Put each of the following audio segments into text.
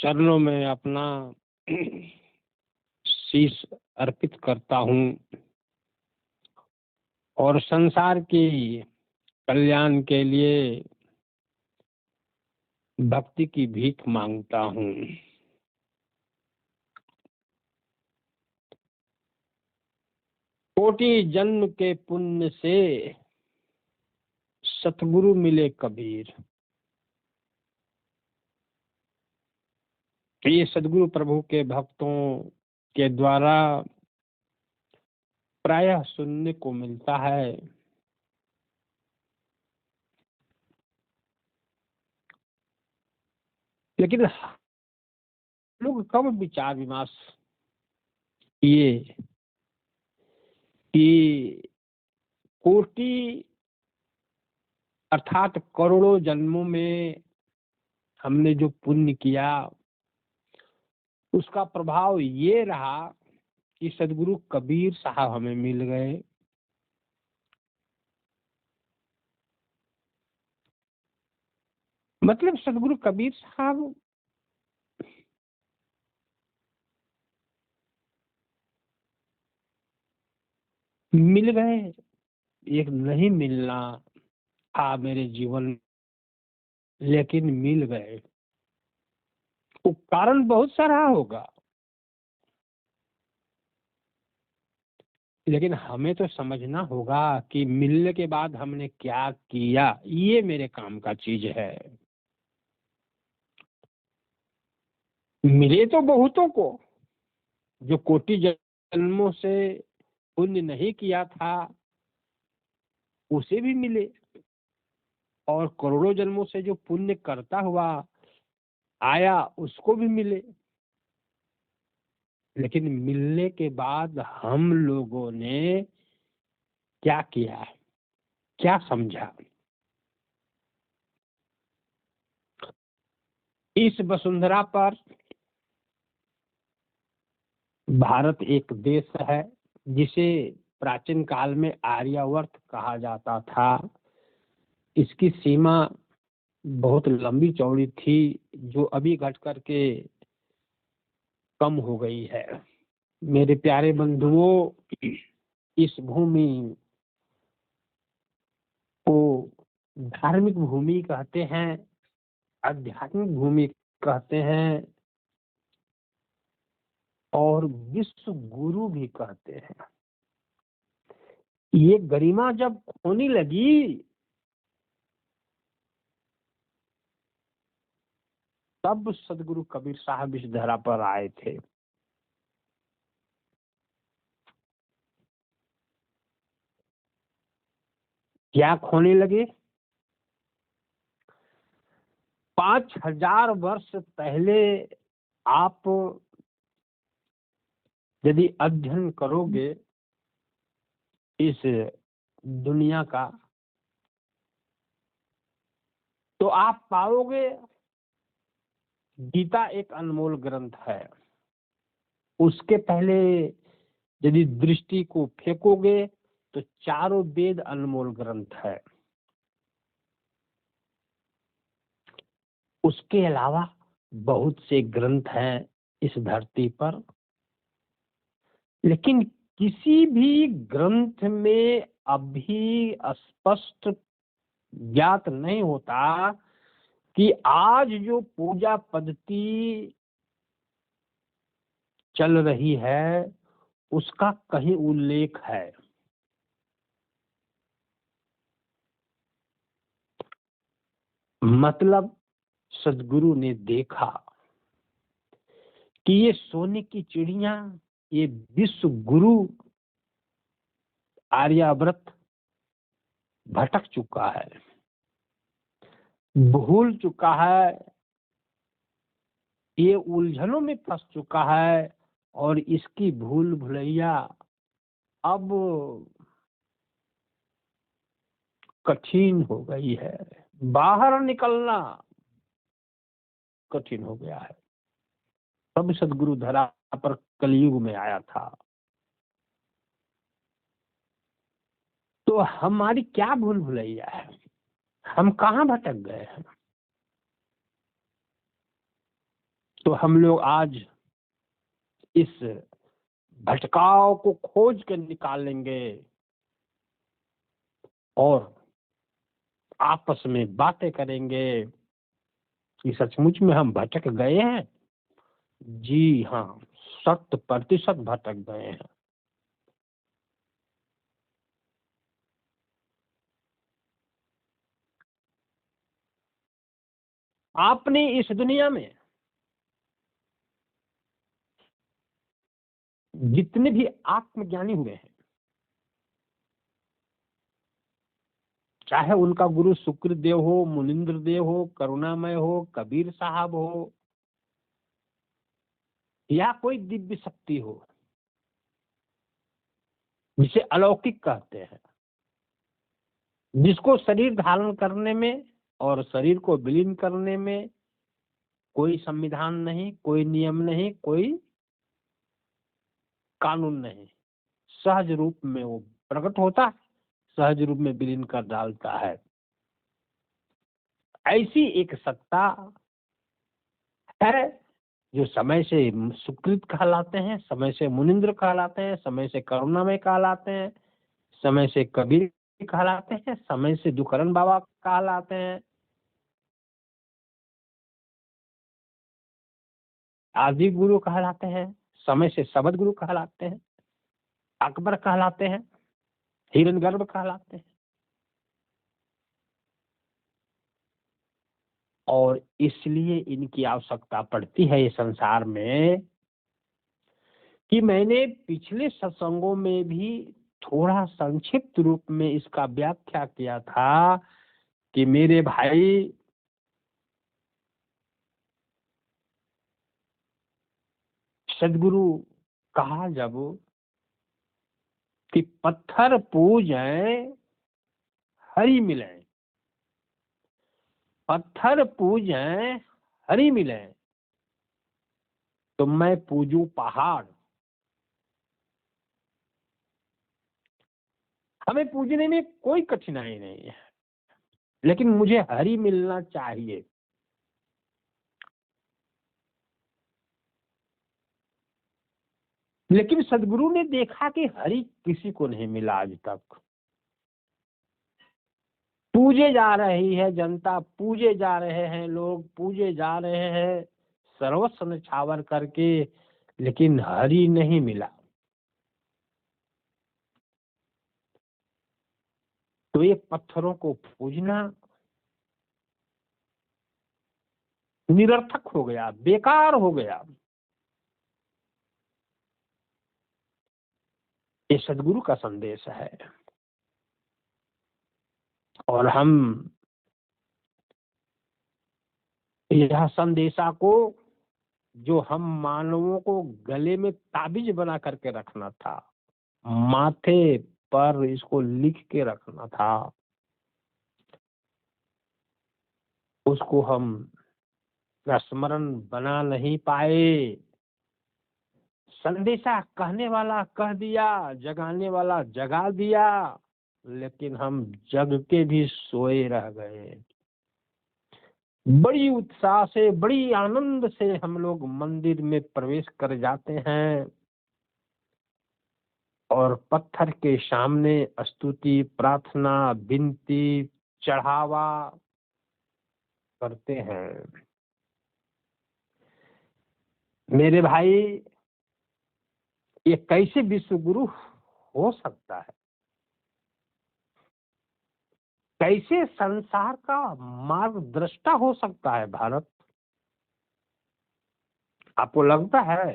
चरणों में अपना शीश अर्पित करता हूँ और संसार की कल्याण के लिए भक्ति की भीख मांगता हूँ। कोटि जन्म के पुण्य से सतगुरु मिले कबीर। ये सदगुरु प्रभु के भक्तों के द्वारा प्रायः सुनने को मिलता है। लेकिन लोग कब विचार विमर्श किए कि कोटि अर्थात करोड़ों जन्मों में हमने जो पुण्य किया उसका प्रभाव ये रहा कि सदगुरु कबीर साहब हमें मिल गए। मतलब सदगुरु कबीर साहब मिल गए। एक नहीं मिलना था मेरे जीवन में, लेकिन मिल गए। वो कारण बहुत सारा होगा, लेकिन हमें तो समझना होगा कि मिलने के बाद हमने क्या किया। ये मेरे काम का चीज है। मिले तो बहुतों को, जो कोटि जन्मों से पुण्य नहीं किया था उसे भी मिले, और करोड़ों जन्मों से जो पुण्य करता हुआ आया उसको भी मिले। लेकिन मिलने के बाद हम लोगों ने क्या किया, क्या समझा। इस वसुंधरा पर भारत एक देश है जिसे प्राचीन काल में आर्यावर्त कहा जाता था। इसकी सीमा बहुत लंबी चौड़ी थी, जो अभी घट करके कम हो गई है। मेरे प्यारे बंधुओं, इस भूमि को धार्मिक भूमि कहते हैं, आध्यात्मिक भूमि कहते हैं, और विश्व गुरु भी कहते हैं। ये गरिमा जब खोने लगी तब सदगुरु कबीर साहब इस धरा पर आए थे। क्या खोने लगे? 5000 वर्ष पहले आप यदि अध्ययन करोगे इस दुनिया का, तो आप पाओगे गीता एक अनमोल ग्रंथ है। उसके पहले यदि दृष्टि को फेंकोगे तो चारों वेद अनमोल ग्रंथ है। उसके अलावा बहुत से ग्रंथ हैं इस धरती पर, लेकिन किसी भी ग्रंथ में अभी स्पष्ट ज्ञात नहीं होता कि आज जो पूजा पद्धति चल रही है उसका कहीं उल्लेख है। मतलब सदगुरु ने देखा कि ये सोने की चिड़िया, ये विश्व गुरु आर्यावर्त भटक चुका है, भूल चुका है, ये उलझनों में फंस चुका है, और इसकी भूल भुलैया अब कठिन हो गई है। बाहर निकलना कठिन हो गया है। तब सदगुरु धरा पर कलयुग में आया था। तो हमारी क्या भूल भुलैया है? हम कहाँ भटक गए हैं? तो हम लोग आज इस भटकाव को खोज कर निकालेंगे और आपस में बातें करेंगे कि सचमुच में हम भटक गए हैं। जी हाँ, 100% भटक गए हैं। आपने इस दुनिया में जितने भी आत्मज्ञानी हुए हैं, चाहे उनका गुरु शुक्रदेव हो, मुनिंद्र देव हो, करुणामय हो, कबीर साहब हो, या कोई दिव्य शक्ति हो जिसे अलौकिक कहते हैं, जिसको शरीर धारण करने में और शरीर को विलीन करने में कोई संविधान नहीं, कोई नियम नहीं, कोई कानून नहीं, सहज रूप में वो प्रकट होता है, सहज रूप में विलीन कर डालता है। ऐसी एक सत्ता है जो समय से सुकृत कहलाते हैं, समय से मुनिंद्र कहलाते हैं, समय से करुणामय कहलाते हैं, समय से कबीर कहलाते हैं, समय से दुखरन बाबा कहलाते हैं, आदि गुरु कहलाते हैं, समय से शबद गुरु कहलाते हैं, अकबर कहलाते हैं, हिरण्यगर्भ कहलाते हैं। और इसलिए इनकी आवश्यकता पड़ती है इस संसार में कि मैंने पिछले सत्संगों में भी थोड़ा संक्षिप्त रूप में इसका व्याख्या किया था कि मेरे भाई सदगुरु कहा जब कि पत्थर पूजें हरि मिले, पत्थर पूजें हरि मिले, तो मैं पूजू पहाड़। हमें पूजने में कोई कठिनाई नहीं है, लेकिन मुझे हरि मिलना चाहिए। लेकिन सदगुरु ने देखा कि हरि किसी को नहीं मिला आज तक। पूजे जा रही है जनता, पूजे जा रहे हैं लोग, पूजे जा रहे हैं सर्वस्व न्यौछावर करके, लेकिन हरि नहीं मिला। तो ये पत्थरों को पूजना निरर्थक हो गया, बेकार हो गया। ये सदगुरु का संदेश है और हम यह संदेशा को, जो हम मानवों को गले में ताबीज बना करके रखना था, माथे पर इसको लिख के रखना था, उसको हम स्मरण बना नहीं पाए। संदेशा कहने वाला कह दिया, जगाने वाला जगा दिया, लेकिन हम जग के भी सोए रह गए। बड़ी उत्साह से, बड़ी आनंद से हम लोग मंदिर में प्रवेश कर जाते हैं और पत्थर के सामने स्तुति, प्रार्थना, विनती, चढ़ावा करते हैं। मेरे भाई, ये कैसे विश्व गुरु हो सकता है? कैसे संसार का मार्गदृष्टा हो सकता है भारत? आपको लगता है?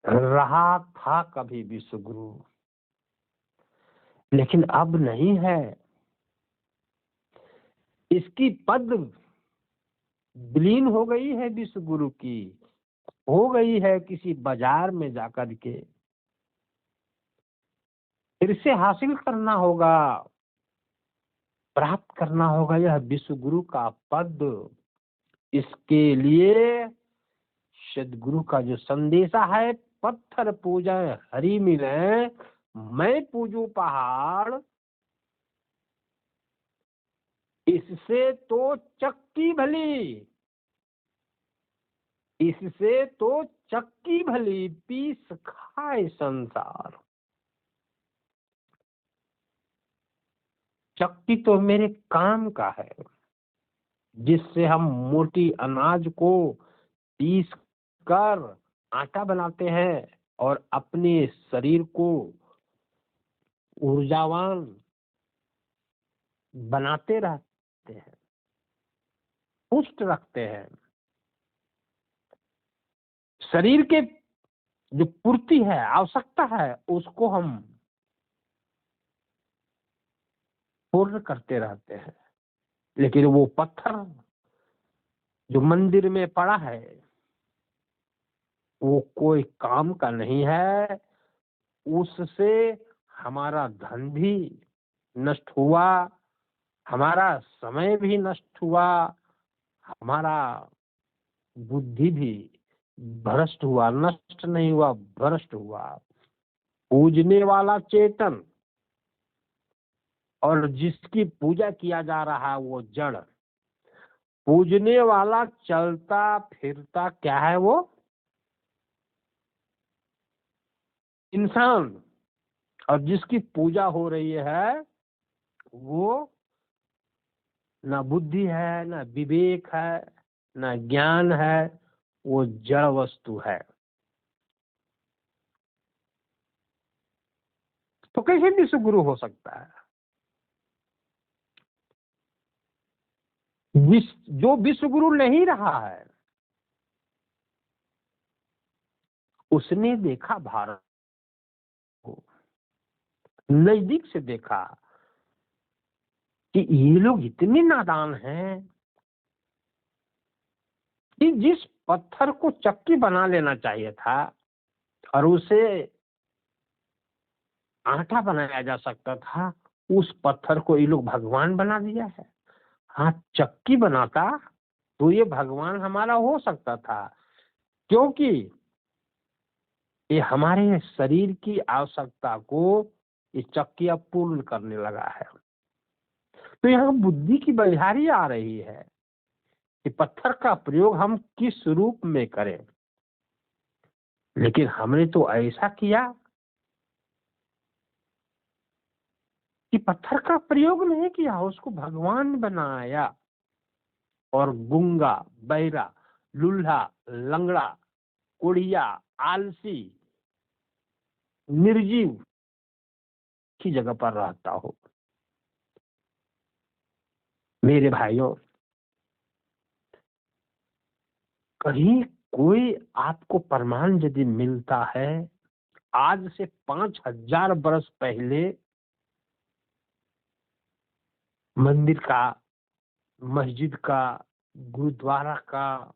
रहा था कभी विश्व गुरु, लेकिन अब नहीं है। इसकी पद विलीन हो गई है विश्व गुरु की, हो गई है किसी बाजार में जाकर के। फिर से हासिल करना होगा, प्राप्त करना होगा यह विश्व गुरु का पद। इसके लिए सदगुरु का जो संदेशा है, पत्थर पूजा हरि मिले, मैं पूजू पहाड़, इस इससे तो चक्की भली, इससे तो चक्की भली, पीस खाए संसार। चक्की तो मेरे काम का है, जिससे हम मोटी अनाज को पीस कर आटा बनाते हैं और अपने शरीर को ऊर्जावान बनाते रहते हैं, पुष्ट रखते हैं। शरीर के जो पूर्ति है, आवश्यकता है, उसको हम पूर्ण करते रहते हैं। लेकिन वो पत्थर जो मंदिर में पड़ा है, वो कोई काम का नहीं है। उससे हमारा धन भी नष्ट हुआ, हमारा समय भी नष्ट हुआ, हमारा बुद्धि भी भ्रष्ट हुआ, नष्ट नहीं हुआ, भ्रष्ट हुआ। पूजने वाला चेतन और जिसकी पूजा किया जा रहा है वो जड़। पूजने वाला चलता फिरता क्या है? वो इंसान। और जिसकी पूजा हो रही है वो ना बुद्धि है, ना विवेक है, ना ज्ञान है, वो जड़ वस्तु है। तो कैसे विश्व गुरु हो सकता है? जो विश्व गुरु नहीं रहा है, उसने देखा भारत को, नजदीक से देखा कि ये लोग इतने नादान हैं कि जिस पत्थर को चक्की बना लेना चाहिए था और उसे आटा बनाया जा सकता था, उस पत्थर को ये लोग भगवान बना दिया है। हाँ, चक्की बनाता तो ये भगवान हमारा हो सकता था, क्योंकि ये हमारे शरीर की आवश्यकता को ये चक्की अब पूर्ण करने लगा है। तो यहाँ बुद्धि की बलिहारी आ रही है कि पत्थर का प्रयोग हम किस रूप में करें। लेकिन हमने तो ऐसा किया कि पत्थर का प्रयोग नहीं किया, उसको भगवान बनाया। और गूंगा, बहरा, लूल्हा, लंगड़ा, कुड़िया, आलसी, निर्जीव की जगह पर रहता हो। मेरे भाइयों, कहीं कोई आपको प्रमाण यदि मिलता है, आज से 5000 वर्ष पहले मंदिर का, मस्जिद का, गुरुद्वारा का,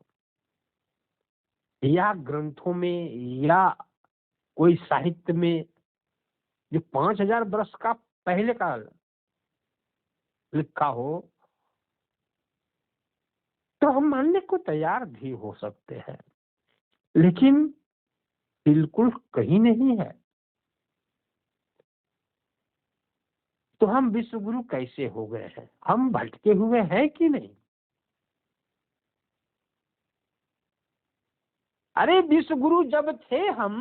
या ग्रंथों में या कोई साहित्य में जो 5000 वर्ष का पहले का लिखा हो, तो हम मानने को तैयार भी हो सकते हैं। लेकिन बिल्कुल कहीं नहीं है। तो हम विश्व गुरु कैसे हो गए हैं? हम भटके हुए हैं कि नहीं? अरे विश्व गुरु जब थे हम,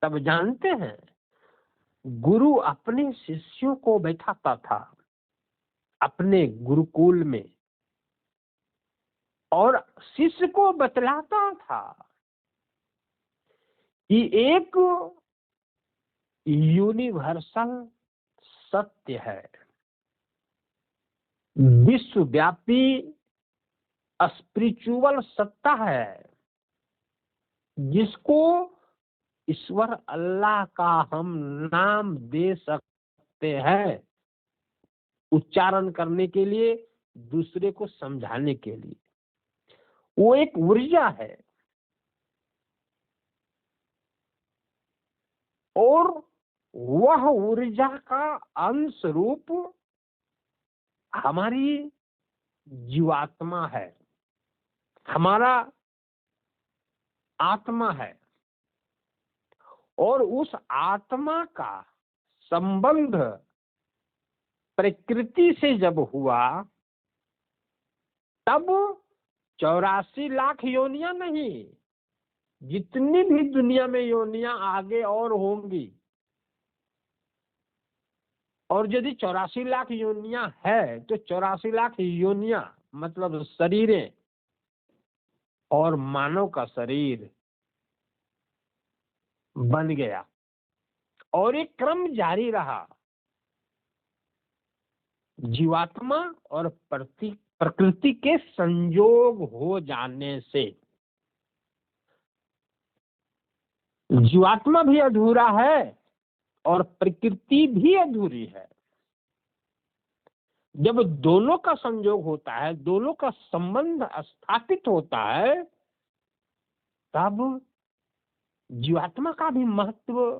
तब जानते हैं गुरु अपने शिष्यों को बैठाता था अपने गुरुकुल में और शिष्य को बतलाता था कि एक यूनिवर्सल सत्य है, विश्वव्यापी स्पिरिचुअल सत्ता है, जिसको ईश्वर अल्लाह का हम नाम दे सकते हैं, उच्चारण करने के लिए, दूसरे को समझाने के लिए। वो एक ऊर्जा है और वह ऊर्जा का अंश रूप हमारी जीवात्मा है, हमारा आत्मा है। और उस आत्मा का संबंध प्रकृति से जब हुआ तब 84 लाख योनियां नहीं, जितनी भी दुनिया में योनियां आगे और होंगी, और यदि 84 लाख योनियां है तो 84 लाख योनियां मतलब शरीरें और मानव का शरीर बन गया और एक क्रम जारी रहा। जीवात्मा और प्रकृति के संयोग हो जाने से जीवात्मा भी अधूरा है और प्रकृति भी अधूरी है। जब दोनों का संयोग होता है, दोनों का संबंध स्थापित होता है, तब जीवात्मा का भी महत्व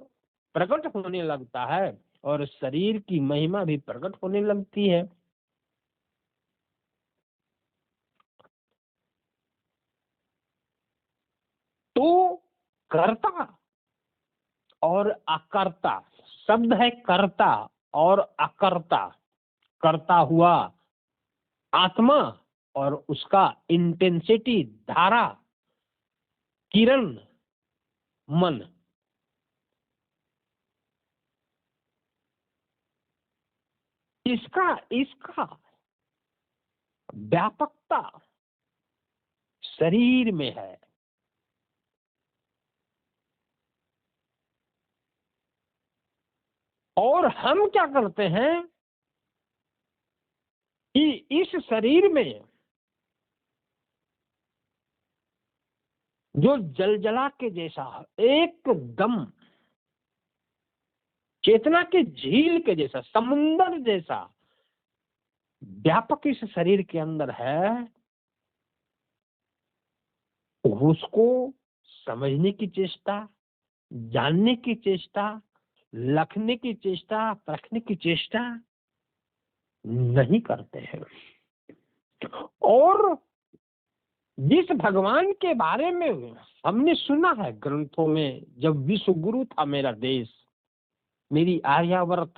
प्रकट होने लगता है और शरीर की महिमा भी प्रकट होने लगती है। तो कर्ता और अकर्ता, शब्द है कर्ता और अकर्ता। कर्ता हुआ आत्मा और उसका इंटेंसिटी, धारा, किरण, मन। इसका इसका व्यापकता शरीर में है। और हम क्या करते हैं कि इस शरीर में जो जलजला के जैसा, एकदम चेतना के झील के जैसा, समुंदर जैसा व्यापक इस शरीर के अंदर है, उसको समझने की चेष्टा, जानने की चेष्टा, लखने की चेष्टा, परखने की चेष्टा नहीं करते हैं। और जिस भगवान के बारे में हमने सुना है ग्रंथों में, जब विश्व गुरु था मेरा देश, मेरी आर्यावर्त,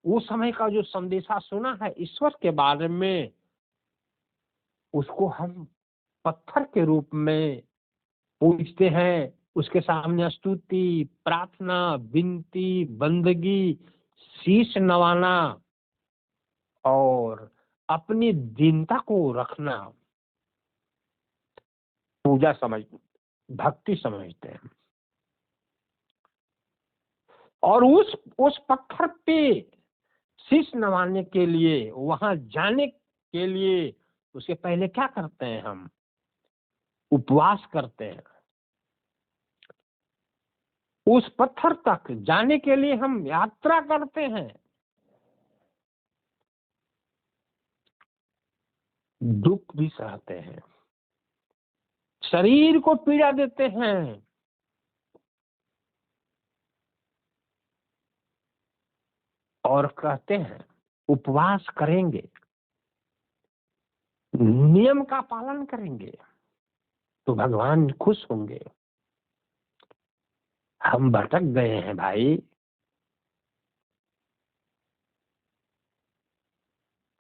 वो समय का जो संदेशा सुना है ईश्वर के बारे में, उसको हम पत्थर के रूप में पूजते हैं। उसके सामने स्तुति, प्रार्थना, विनती, बंदगी, शीश नवाना और अपनी दीनता को रखना पूजा समझ, भक्ति समझते हैं। और उस पत्थर पे शीश नवाने के लिए, वहां जाने के लिए, उसके पहले क्या करते हैं हम? उपवास करते हैं। उस पत्थर तक जाने के लिए हम यात्रा करते हैं, दुख भी सहते हैं, शरीर को पीड़ा देते हैं, और कहते हैं उपवास करेंगे, नियम का पालन करेंगे तो भगवान खुश होंगे। हम भटक गए हैं भाई।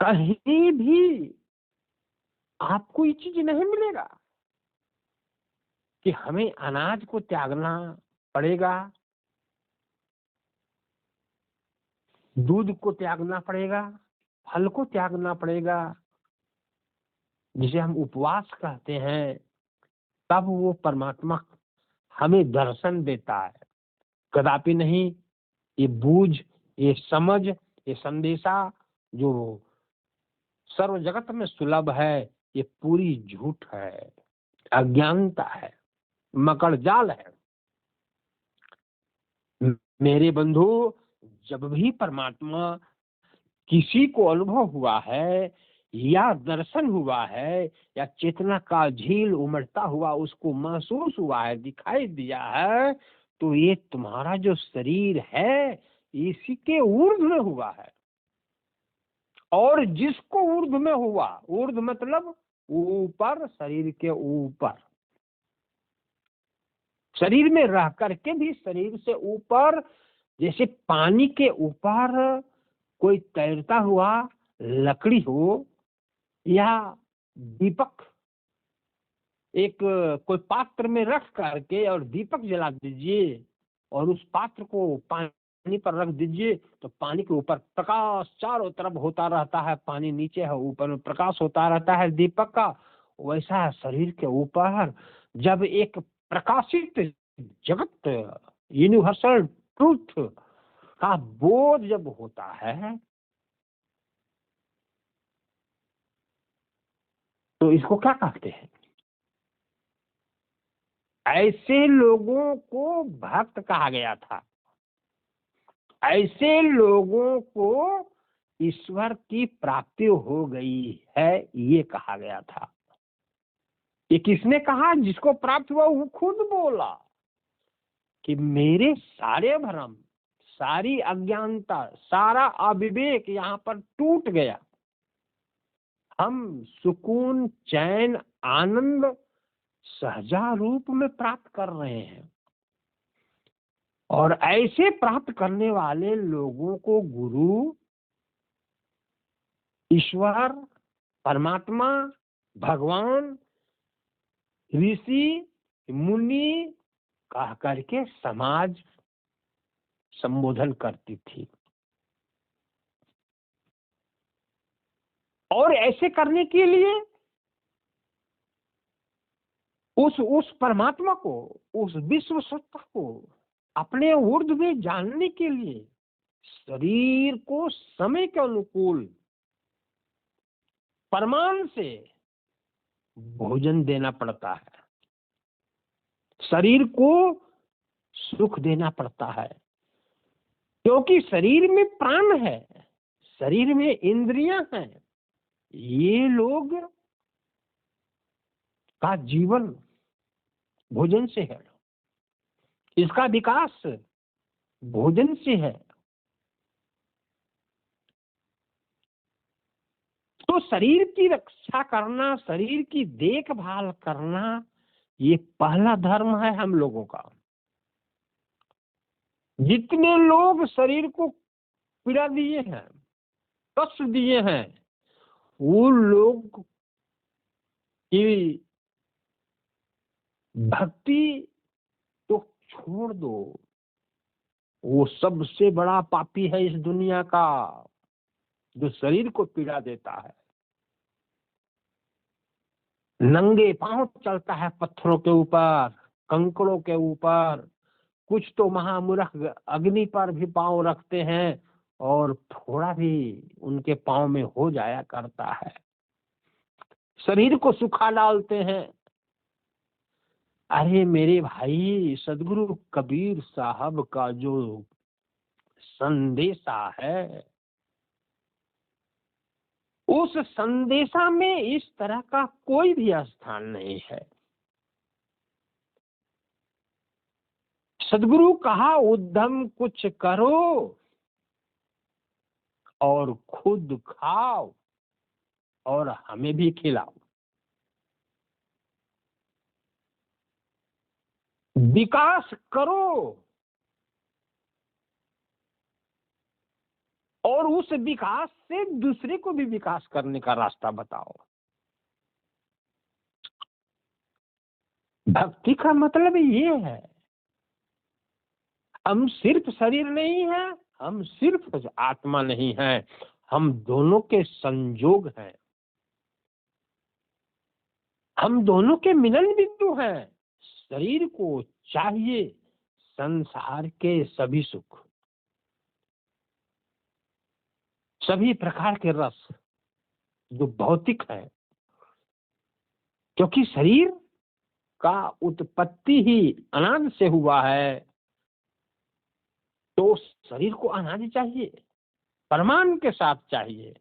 कहीं भी आपको ये चीज नहीं मिलेगा कि हमें अनाज को त्यागना पड़ेगा, दूध को त्यागना पड़ेगा, फल को त्यागना पड़ेगा। जिसे हम उपवास कहते हैं, तब वो परमात्मा हमें दर्शन देता है, कदापि नहीं। ये बूझ, ये समझ, ये संदेशा जो सर्व जगत में सुलभ है, ये पूरी झूठ है, अज्ञानता है, मकड़ जाल है। मेरे बंधु, जब भी परमात्मा किसी को अनुभव हुआ है या दर्शन हुआ है या चेतना का झील उमड़ता हुआ उसको महसूस हुआ है, दिखाई दिया है, तो ये तुम्हारा जो शरीर है इसी के ऊर्ध्व में हुआ है। और जिसको ऊर्ध्व में हुआ, ऊर्ध्व मतलब ऊपर, शरीर के ऊपर, शरीर में रह करके भी शरीर से ऊपर, जैसे पानी के ऊपर कोई तैरता हुआ लकड़ी हो या दीपक, एक कोई पात्र में रख करके और दीपक जला दीजिए और उस पात्र को पानी पर रख दीजिए, तो पानी के ऊपर प्रकाश चारों तरफ होता रहता है, पानी नीचे है, ऊपर में प्रकाश होता रहता है दीपक का। वैसा शरीर के ऊपर जब एक प्रकाशित जगत, यूनिवर्सल ट्रूथ का बोध जब होता है, तो इसको क्या कहते हैं? ऐसे लोगों को भक्त कहा गया था। ऐसे लोगों को ईश्वर की प्राप्ति हो गई है, ये कहा गया था। ये किसने कहा? जिसको प्राप्त हुआ वो खुद बोला कि मेरे सारे भ्रम, सारी अज्ञानता, सारा अविवेक यहाँ पर टूट गया। हम सुकून, चैन, आनंद सहजा रूप में प्राप्त कर रहे हैं। और ऐसे प्राप्त करने वाले लोगों को गुरु, ईश्वर, परमात्मा, भगवान, ऋषि, मुनि कह करके समाज संबोधन करती थी। और ऐसे करने के लिए उस परमात्मा को, उस विश्व सत्ता को अपने ऊर्ध्व में जानने के लिए शरीर को समय के अनुकूल प्रमाण से भोजन देना पड़ता है, शरीर को सुख देना पड़ता है, क्योंकि शरीर में प्राण है, शरीर में इंद्रियां हैं। ये लोग का जीवन भोजन से है, इसका विकास भोजन से है। तो शरीर की रक्षा करना, शरीर की देखभाल करना, ये पहला धर्म है हम लोगों का। जितने लोग शरीर को पीड़ा दिए हैं, कष्ट दिए हैं, वो लोग की भक्ति तो छोड़ दो, वो सबसे बड़ा पापी है इस दुनिया का, जो शरीर को पीड़ा देता है। नंगे पांव चलता है पत्थरों के ऊपर, कंकड़ों के ऊपर, कुछ तो महामूर्ख अग्नि पर भी पांव रखते हैं और थोड़ा भी उनके पांव में हो जाया करता है, शरीर को सुखा डालते हैं। अरे मेरे भाई, सदगुरु कबीर साहब का जो संदेशा है, उस संदेशा में इस तरह का कोई भी स्थान नहीं है। सदगुरु कहा उद्यम कुछ करो और खुद खाओ और हमें भी खिलाओ। विकास करो और उस विकास से दूसरे को भी विकास करने का रास्ता बताओ। भक्ति का मतलब ये है, हम सिर्फ शरीर नहीं है, हम सिर्फ आत्मा नहीं है, हम दोनों के संयोग हैं, हम दोनों के मिलन बिंदु हैं। शरीर को चाहिए संसार के सभी सुख, सभी प्रकार के रस जो भौतिक है, क्योंकि शरीर का उत्पत्ति ही अनाज से हुआ है, तो शरीर को अनाज चाहिए, परमाणु के साथ चाहिए।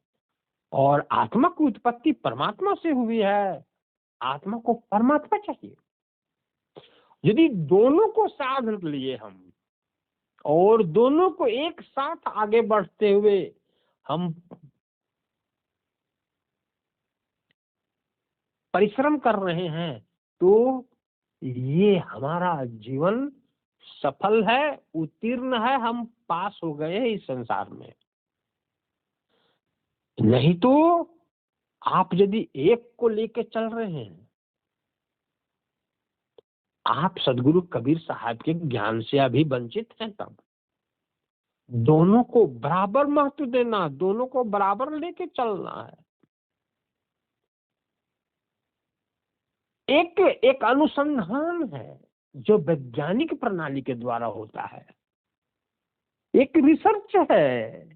और आत्मा की उत्पत्ति परमात्मा से हुई है, आत्मा को परमात्मा चाहिए। यदि दोनों को साध लिए हम और दोनों को एक साथ आगे बढ़ते हुए हम परिश्रम कर रहे हैं, तो ये हमारा जीवन सफल है, उत्तीर्ण है, हम पास हो गए इस संसार में। नहीं तो आप यदि एक को लेके चल रहे हैं, आप सदगुरु कबीर साहब के ज्ञान से अभी वंचित हैं, तब दोनों को बराबर महत्व देना, दोनों को बराबर लेके चलना है। एक एक अनुसंधान है जो वैज्ञानिक प्रणाली के द्वारा होता है, एक रिसर्च है।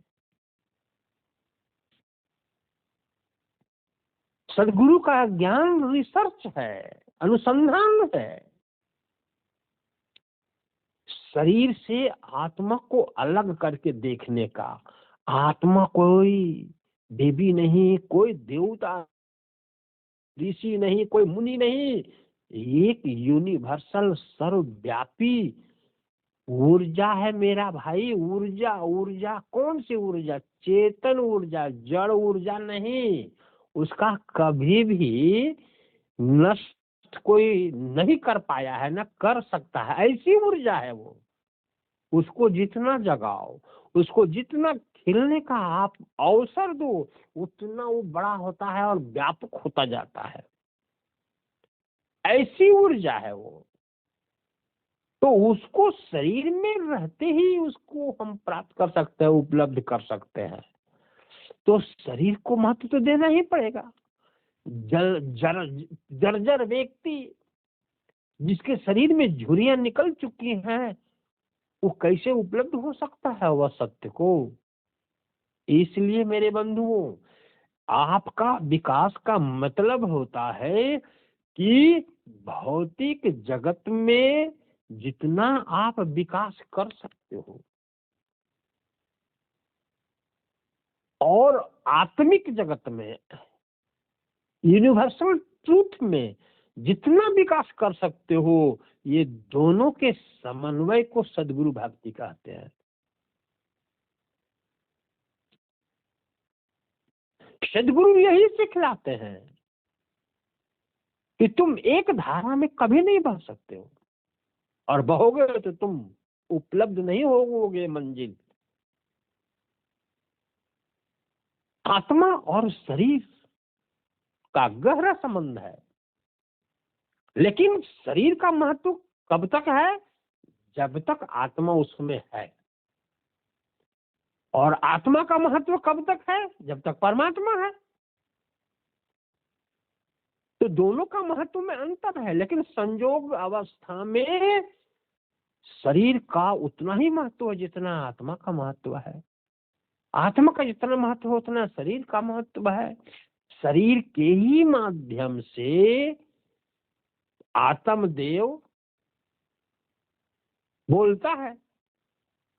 सदगुरु का ज्ञान रिसर्च है, अनुसंधान है। शरीर से आत्मा को अलग करके देखने का। आत्मा कोई देवी नहीं, कोई देवता ऋषि नहीं, कोई मुनि नहीं, एक यूनिवर्सल सर्वव्यापी ऊर्जा है मेरा भाई। ऊर्जा, ऊर्जा कौन सी ऊर्जा? चेतन ऊर्जा, जड़ ऊर्जा नहीं। उसका कभी भी नष्ट कोई नहीं कर पाया है, न कर सकता है, ऐसी ऊर्जा है वो। उसको जितना जगाओ, उसको जितना खिलने का आप अवसर दो, उतना वो बड़ा होता है और व्यापक होता जाता है। ऐसी ऊर्जा है वो। तो उसको शरीर में रहते ही उसको हम प्राप्त कर सकते हैं, उपलब्ध कर सकते हैं। तो शरीर को महत्व तो देना ही पड़ेगा। जर्जर व्यक्ति जिसके शरीर में झुर्रियां निकल चुकी हैं, वो कैसे उपलब्ध हो सकता है वह सत्य को? इसलिए मेरे बंधुओं, आपका विकास का मतलब होता है कि भौतिक जगत में जितना आप विकास कर सकते हो और आत्मिक जगत में, यूनिवर्सल ट्रूथ में जितना विकास कर सकते हो, ये दोनों के समन्वय को सद्गुरु भक्ति कहते हैं। सद्गुरु यही सिखलाते हैं कि तुम एक धारा में कभी नहीं बह सकते हो, और बहोगे तो तुम उपलब्ध नहीं होगे मंजिल। आत्मा और शरीर का गहरा संबंध है, लेकिन शरीर का महत्व कब तक है? जब तक आत्मा उसमें है। और आत्मा का महत्व कब तक है? जब तक परमात्मा है। तो दोनों का महत्व में अंतर है, लेकिन संयोग अवस्था में शरीर का उतना ही महत्व है जितना आत्मा का महत्व है। आत्मा का जितना महत्व है उतना शरीर का महत्व है। शरीर के ही माध्यम से आत्मदेव बोलता है,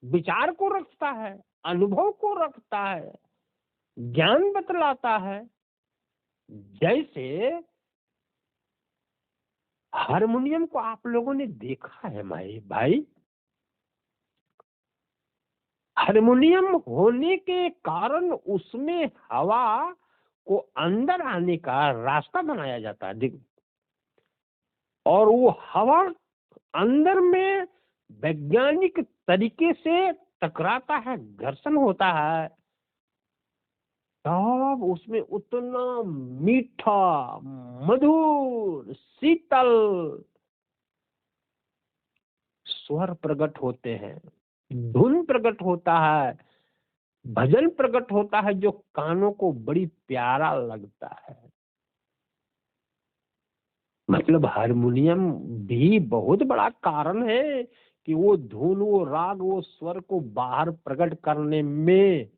विचार को रखता है, अनुभव को रखता है, ज्ञान बतलाता है। जैसे हारमोनियम को आप लोगों ने देखा है भाई, हारमोनियम होने के कारण उसमें हवा को अंदर आने का रास्ता बनाया जाता है, और वो हवा अंदर में वैज्ञानिक तरीके से टकराता है, घर्षण होता है, तब उसमें उतना मीठा, मधुर, शीतल स्वर प्रकट होते हैं, धुन प्रकट होता है, भजन प्रकट होता है, जो कानों को बड़ी प्यारा लगता है। मतलब हारमोनियम भी बहुत बड़ा कारण है कि वो धुन, वो राग, वो स्वर को बाहर प्रकट करने में,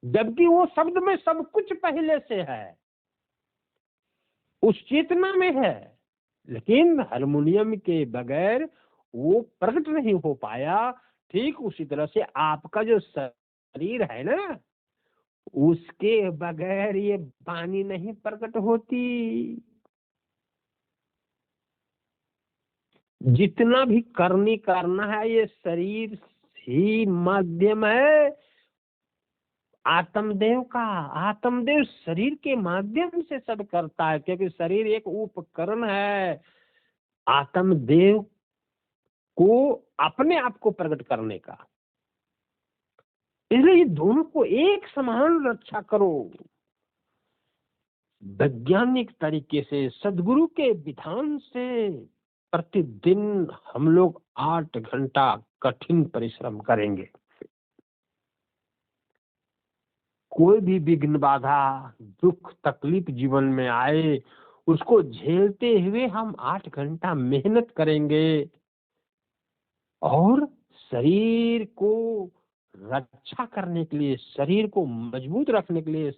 जबकि वो शब्द में सब कुछ पहले से है, उस चेतना में है, लेकिन हारमोनियम के बगैर वो प्रकट नहीं हो पाया। ठीक उसी तरह से आपका जो शरीर है ना, उसके बगैर ये वाणी नहीं प्रकट होती। जितना भी करनी करना है, ये शरीर ही माध्यम है आत्मदेव का। आत्मदेव शरीर के माध्यम से सब करता है, क्योंकि शरीर एक उपकरण है आत्मदेव को अपने आप को प्रकट करने का। इसलिए ये दोनों को एक समान रक्षा करो। वैज्ञानिक तरीके से सदगुरु के विधान से प्रतिदिन हम लोग 8 घंटा कठिन परिश्रम करेंगे। कोई भी विघ्न बाधा दुख तकलीफ जीवन में आए उसको झेलते हुए हम 8 घंटा मेहनत करेंगे और शरीर को रक्षा करने के लिए, शरीर को मजबूत रखने के लिए,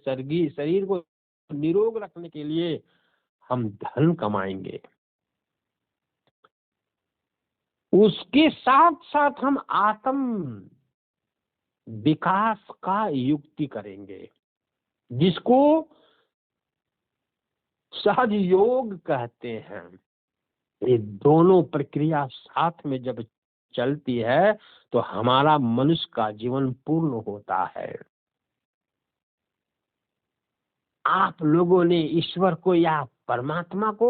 शरीर को निरोग रखने के लिए हम धन कमाएंगे। उसके साथ साथ हम आत्म विकास का युक्ति करेंगे, जिसको सहज योग कहते हैं। ये दोनों प्रक्रिया साथ में जब चलती है तो हमारा मनुष्य का जीवन पूर्ण होता है। आप लोगों ने ईश्वर को या परमात्मा को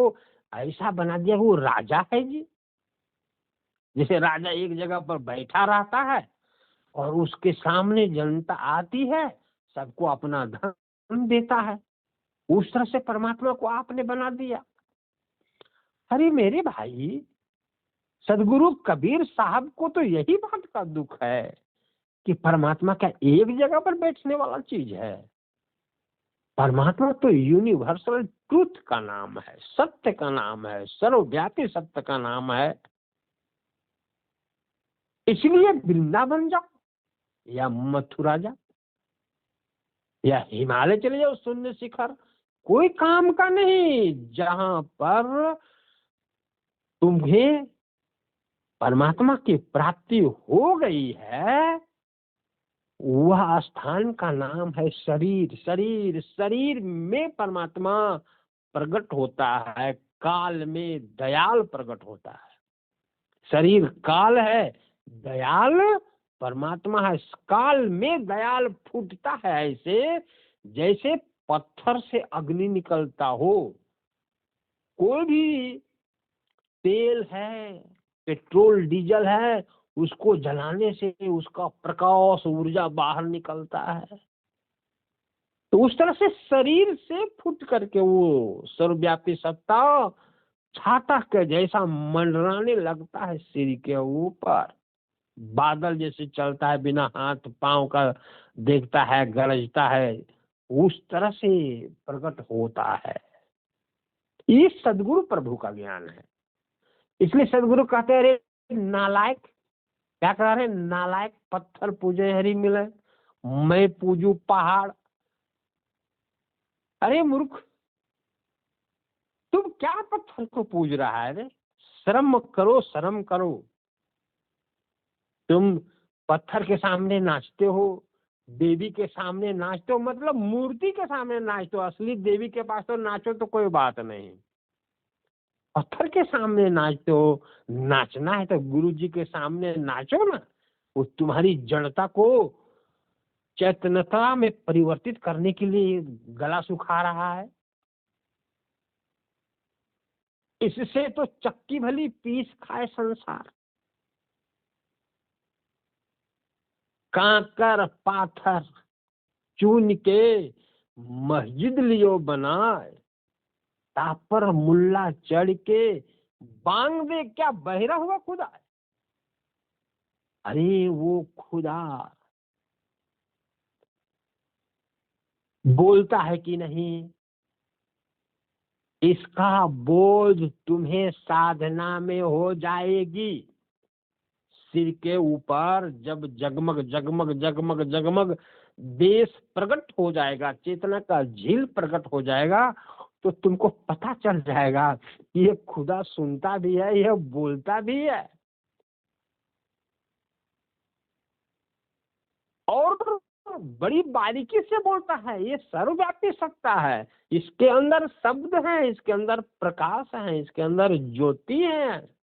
ऐसा बना दिया वो राजा है जी। जैसे राजा एक जगह पर बैठा रहता है और उसके सामने जनता आती है, सबको अपना धन देता है, उस तरह से परमात्मा को आपने बना दिया। अरे मेरे भाई, सदगुरु कबीर साहब को तो यही बात का दुख है कि परमात्मा क्या एक जगह पर बैठने वाला चीज है। परमात्मा तो यूनिवर्सल ट्रूथ का नाम है, सत्य का नाम है, सर्वव्यापी सत्य का नाम है। इसलिए वृंदावन जाओ या मथुरा जाओ या हिमालय चले जाओ, शून्य शिखर, कोई काम का नहीं। जहां पर तुम्हें परमात्मा की प्राप्ति हो गई है वह स्थान का नाम है शरीर। शरीर शरीर में परमात्मा प्रकट होता है, काल में दयाल प्रकट होता है। शरीर काल है, दयाल परमात्मा है। काल में दयाल फूटता है ऐसे जैसे पत्थर से अग्नि निकलता हो। कोई भी तेल है, पेट्रोल डीजल है, उसको जलाने से उसका प्रकाश ऊर्जा बाहर निकलता है। तो उस तरह से शरीर से फूट करके वो सर्वव्यापी सत्ता छाता के जैसा मंडराने लगता है सिर के ऊपर। बादल जैसे चलता है बिना हाथ पांव का, देखता है, गरजता है, उस तरह से प्रकट होता है। ये सदगुरु प्रभु का ज्ञान है। इसलिए सदगुरु कहते हैं, अरे नालायक, क्या कह रहे, नालायक पत्थर पूजे हरि मिले, मैं पूजू पहाड़। अरे मूर्ख, तुम क्या पत्थर को पूज रहा है रे? शर्म करो, शर्म करो। तुम पत्थर के सामने नाचते हो, देवी के सामने नाचते हो, मतलब मूर्ति के सामने नाचते हो। असली देवी के पास तो नाचो तो कोई बात नहीं, पत्थर के सामने नाचते हो। नाचना है तो गुरु जी के सामने नाचो ना। वो तुम्हारी जड़ता को चैतन्यता में परिवर्तित करने के लिए गला सुखा रहा है। इससे तो चक्की भली पीस खाए संसार। कांकर पाथर चून के मस्जिद लियो बनाए, तापर मुल्ला चढ़ के बांग दे, क्या बहरा हुआ खुदा? अरे वो खुदा बोलता है कि नहीं, इसका बोझ तुम्हें साधना में हो जाएगी। सिर के ऊपर जब जगमग जगमग जगमग जगमग देश प्रकट हो जाएगा, चेतना का झील प्रकट हो जाएगा, तो तुमको पता चल जाएगा ये खुदा सुनता भी है, यह बोलता भी है, और बड़ी बारीकी से बोलता है। ये सर्वव्यापी सत्ता है, इसके अंदर शब्द है, इसके अंदर प्रकाश है, इसके अंदर ज्योति है।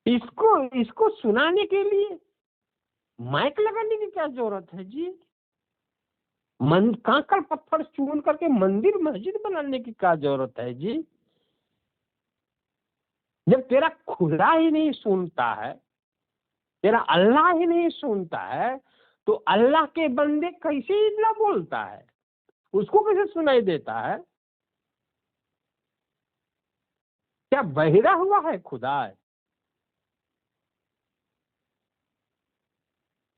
इसको इसको सुनाने के लिए माइक लगाने की क्या जरूरत है जी? कांकर पत्थर चून करके मंदिर मस्जिद बनाने की क्या जरूरत है जी? जब तेरा खुदा ही नहीं सुनता है तेरा अल्लाह ही नहीं सुनता है तो अल्लाह के बंदे कैसे इतना बोलता है, उसको कैसे सुनाई देता है? क्या बहिरा हुआ है खुदा?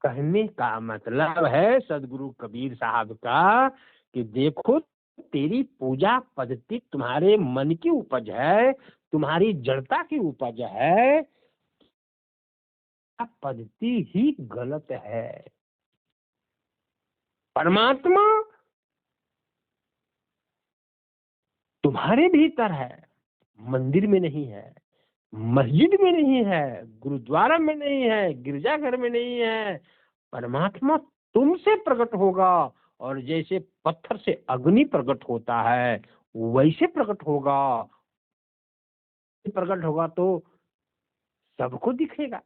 कहने का मतलब है सदगुरु कबीर साहब का कि देखो, तेरी पूजा पद्धति तुम्हारे मन की उपज है, तुम्हारी जड़ता की उपज है, पद्धति ही गलत है। परमात्मा तुम्हारे भीतर है, मंदिर में नहीं है, मस्जिद में नहीं है, गुरुद्वारा में नहीं है, गिरजाघर में नहीं है। परमात्मा तुमसे प्रकट होगा, और जैसे पत्थर से अग्नि प्रकट होता है वैसे प्रकट होगा। प्रकट होगा तो सबको दिखेगा,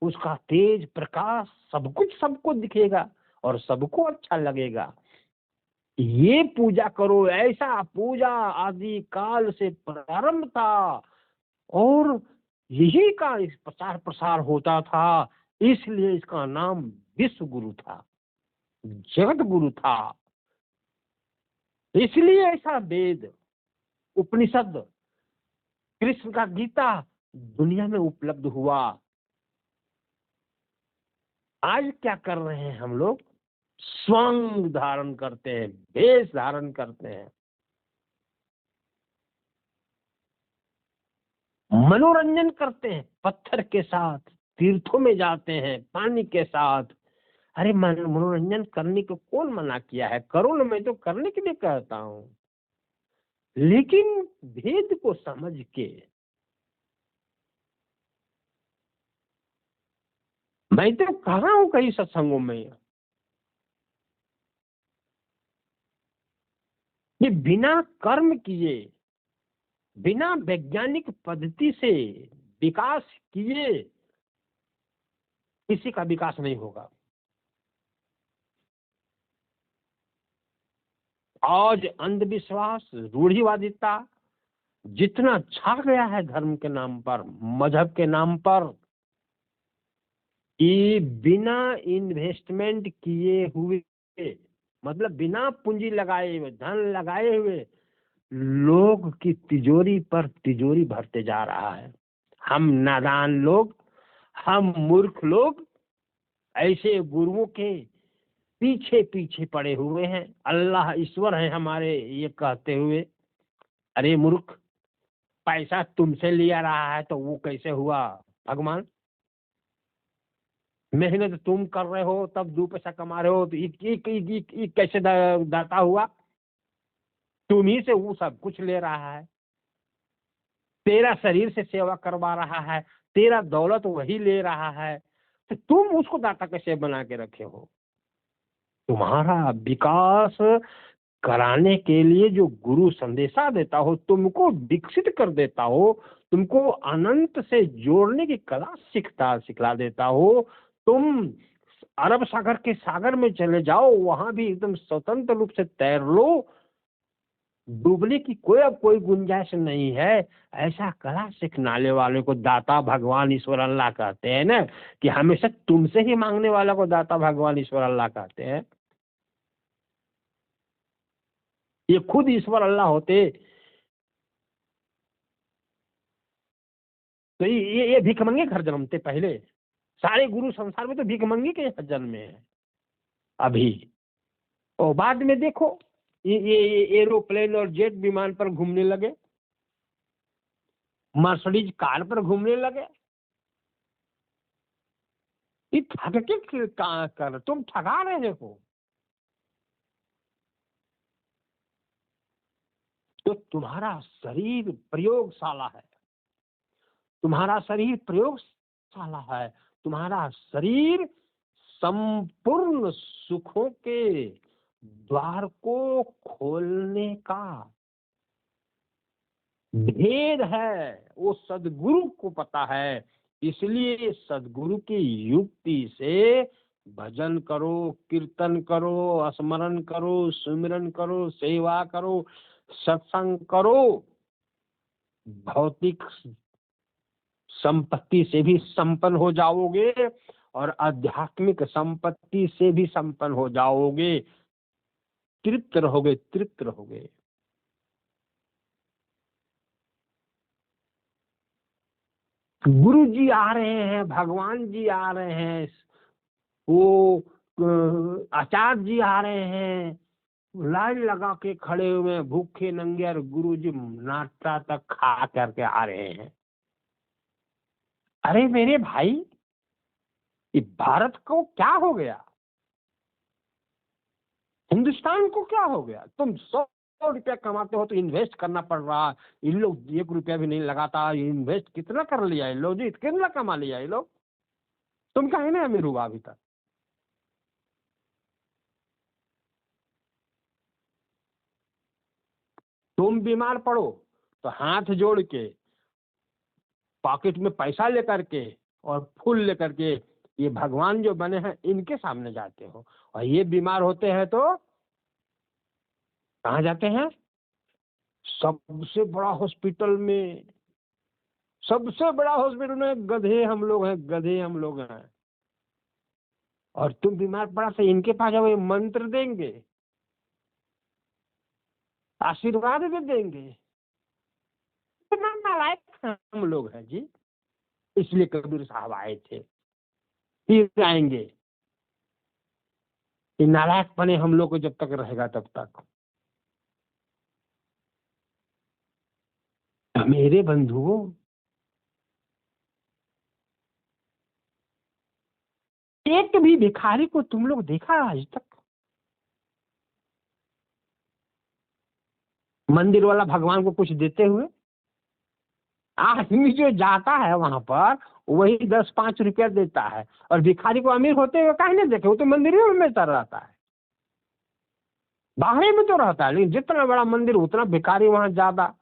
उसका तेज प्रकाश सब कुछ सबको दिखेगा और सबको अच्छा लगेगा। ये पूजा करो, ऐसा पूजा आदि काल से प्रारंभ था और यही का इस प्रचार प्रसार होता था। इसलिए इसका नाम विश्व गुरु था, जगत गुरु था। इसलिए ऐसा वेद, उपनिषद, कृष्ण का गीता दुनिया में उपलब्ध हुआ। आज क्या कर रहे हैं हम लोग? स्वंग धारण करते हैं, वेश धारण करते हैं, मनोरंजन करते हैं पत्थर के साथ, तीर्थों में जाते हैं पानी के साथ। अरे मनोरंजन करने को कौन मना किया है? करो ना, मैं तो करने के लिए कहता हूँ, लेकिन भेद को समझ के। मैं तो कहा हूं कई सत्संगों में कि बिना कर्म किए, बिना वैज्ञानिक पद्धति से विकास किए किसी का विकास नहीं होगा। आज अंधविश्वास, रूढ़िवादिता जितना छा गया है धर्म के नाम पर, मजहब के नाम पर, कि बिना इन्वेस्टमेंट किए हुए, मतलब बिना पूंजी लगाए हुए, धन लगाए हुए, लोग की तिजोरी पर तिजोरी भरते जा रहा है। हम नादान लोग, हम मूर्ख लोग ऐसे गुरुओं के पीछे पीछे पड़े हुए हैं। अल्लाह ईश्वर है हमारे ये कहते हुए। अरे मूर्ख, पैसा तुमसे लिया रहा है तो वो कैसे हुआ भगवान? मेहनत तुम कर रहे हो तब दो पैसा कमा रहे हो, तो ये कैसे दाता हुआ? तुम ही से वो सब कुछ ले रहा है, तेरा शरीर से सेवा करवा रहा है, तेरा दौलत वही ले रहा है, तो तुम उसको दाता कैसे बना के रखे हो? तुम्हारा विकास कराने के लिए जो गुरु संदेशा देता हो, तुमको विकसित कर देता हो, तुमको अनंत से जोड़ने की कला सिखला देता हो, तुम अरब सागर के सागर में चले जाओ, वहां भी एकदम स्वतंत्र रूप से तैर लो, डूबने की कोई गुंजाइश नहीं है। ऐसा कला सिखलाने वाले को दाता भगवान ईश्वर अल्लाह कहते हैं ना, कि हमेशा तुमसे ही मांगने वाला को दाता भगवान ईश्वर अल्लाह कहते हैं। ये खुद ईश्वर अल्लाह होते तो ये भिखमंगे घर जन्मते पहले। सारे गुरु संसार में तो भिखमंगे के जन्मे हैं अभी। और बाद में देखो ये एरोप्लेन और जेट विमान पर घूमने लगे, मर्सिडीज कार पर घूमने लगे। ये ठग के कर तुम ठगा रहे हो। तो तुम्हारा शरीर प्रयोगशाला है, तुम्हारा शरीर प्रयोगशाला है, तुम्हारा शरीर संपूर्ण सुखों के द्वार को खोलने का भेद है, वो सदगुरु को पता है। इसलिए सदगुरु की युक्ति से भजन करो, कीर्तन करो, स्मरण करो, सुमिरन करो, सेवा करो, सत्संग करो, भौतिक संपत्ति से भी संपन्न हो जाओगे और आध्यात्मिक संपत्ति से भी संपन्न हो जाओगे, तृप्त रहोगे, तृप्त रहोगे। गुरु जी आ रहे हैं, भगवान जी आ रहे हैं, वो आचार्य जी आ रहे हैं, लाइन लगा के खड़े हुए भूखे नंगे, और गुरु जी नाश्ता तक खा करके आ रहे हैं। अरे मेरे भाई, ये भारत को क्या हो गया, हिंदुस्तान को क्या हो गया? तुम 100 रुपया कमाते हो तो इन्वेस्ट करना पड़ रहा, इन लोग 1 रुपया भी नहीं लगाता, इन्वेस्ट कितना कर लिया इन लोग जी, कितना कमा लिया ये लोग, तुम कहीं ना अमीर हुआ अभी तक। तुम बीमार पड़ो तो हाथ जोड़ के, पॉकेट में पैसा लेकर के और फूल लेकर के, ये भगवान जो बने हैं इनके सामने जाते हो, और ये बीमार होते हैं तो कहाँ जाते हैं? सबसे बड़ा हॉस्पिटल में, सबसे बड़ा हॉस्पिटल में गधे हम लोग हैं, गधे हम लोग हैं। और तुम बीमार पड़ा तो इनके पास जाओ, ये मंत्र देंगे, आशीर्वाद भी देंगे। इतना नालायक हम लोग हैं जी, इसलिए कबीर साहब आए थे, फिर आएंगे। ये नालायकपने हम लोग को जब तक रहेगा तब तक। मेरे बंधुओं, एक भी भिखारी को तुम लोग देखा आज तक? मंदिर वाला भगवान को कुछ देते हुए? आदमी जो जाता है वहां पर वही 10-5 रुपया देता है, और भिखारी को अमीर होते हुए कहीं नहीं देखे, वो तो मंदिर में बेहतर रहता है, बाहर में तो रहता है, लेकिन जितना बड़ा मंदिर उतना भिखारी वहां ज्यादा।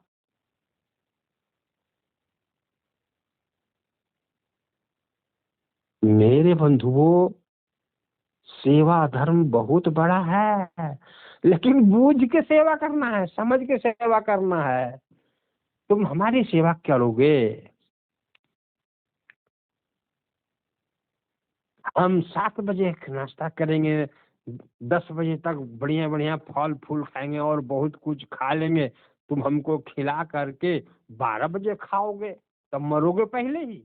मेरे बंधुओं, सेवा धर्म बहुत बड़ा है, लेकिन बूझ के सेवा करना है, समझ के सेवा करना है। तुम हमारी सेवा करोगे, हम 7 बजे नाश्ता करेंगे, 10 बजे तक बढ़िया बढ़िया फल फूल खाएंगे और बहुत कुछ खा लेंगे, तुम हमको खिला करके 12 बजे खाओगे, तब मरोगे पहले ही।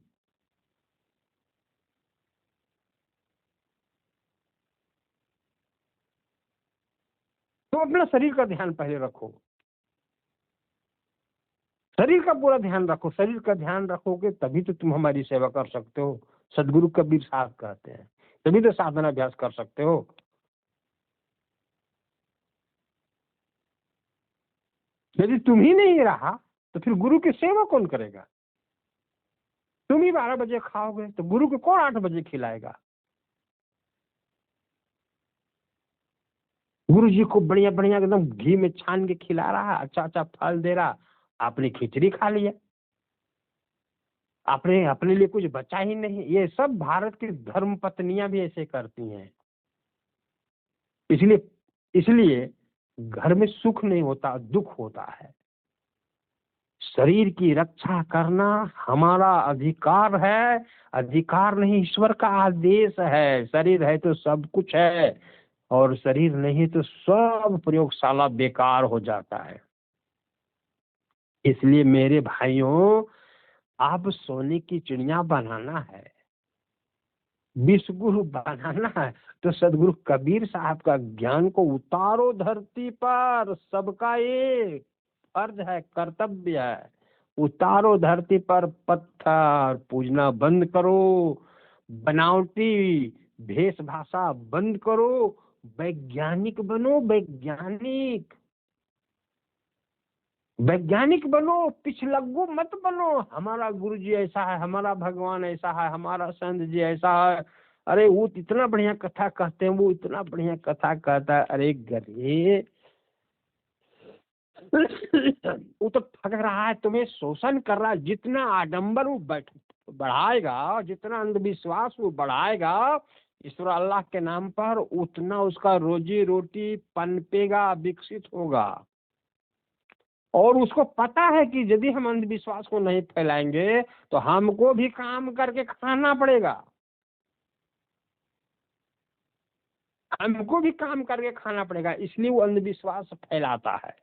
तुम अपना शरीर का ध्यान पहले रखो, शरीर का पूरा ध्यान रखो, शरीर का ध्यान रखोगे तभी तो तुम हमारी सेवा कर सकते हो। सदगुरु कबीर साहब कहते हैं, तभी तो साधना अभ्यास कर सकते हो। यदि तुम ही नहीं रहा तो फिर गुरु की सेवा कौन करेगा? तुम ही 12 बजे खाओगे तो गुरु को कौन 8 बजे खिलाएगा? गुरु जी को बढ़िया बढ़िया एकदम घी में छान के खिला रहा, अच्छा अच्छा फल दे रहा, आपने खिचड़ी खा लिया, आपने अपने लिए कुछ बचा ही नहीं। ये सब भारत की धर्म पत्नियां भी ऐसे करती हैं। इसलिए इसलिए घर में सुख नहीं होता, दुख होता है। शरीर की रक्षा करना हमारा अधिकार है, अधिकार नहीं ईश्वर का आदेश है। शरीर है तो सब कुछ है, और शरीर नहीं तो सब प्रयोगशाला बेकार हो जाता है। इसलिए मेरे भाइयों, आप सोने की चिड़िया बनाना है, विश्व गुरु बनाना है, तो सदगुरु कबीर साहब का ज्ञान को उतारो धरती पर। सबका एक फर्ज है, कर्तव्य है, उतारो धरती पर। पत्थर पूजना बंद करो, बनावटी भेष भाषा बंद करो, वैज्ञानिक बनो, वैज्ञानिक, वैज्ञानिक बनो, पिछलग्गू मत बनो। हमारा गुरु जी ऐसा है, हमारा भगवान ऐसा है, हमारा संत जी ऐसा है, अरे वो इतना बढ़िया कथा कहते हैं, वो इतना बढ़िया कथा कहता है। अरे गधे, वो तो ठग रहा है, तुम्हें शोषण कर रहा है। जितना आडंबर वो बढ़ाएगा, जितना अंधविश्वास वो बढ़ाएगा ईश्वर अल्लाह के नाम पर, उतना उसका रोजी रोटी पनपेगा, विकसित होगा। और उसको पता है कि यदि हम अंधविश्वास को नहीं फैलाएंगे तो हमको भी काम करके खाना पड़ेगा, हमको भी काम करके खाना पड़ेगा, इसलिए वो अंधविश्वास फैलाता है।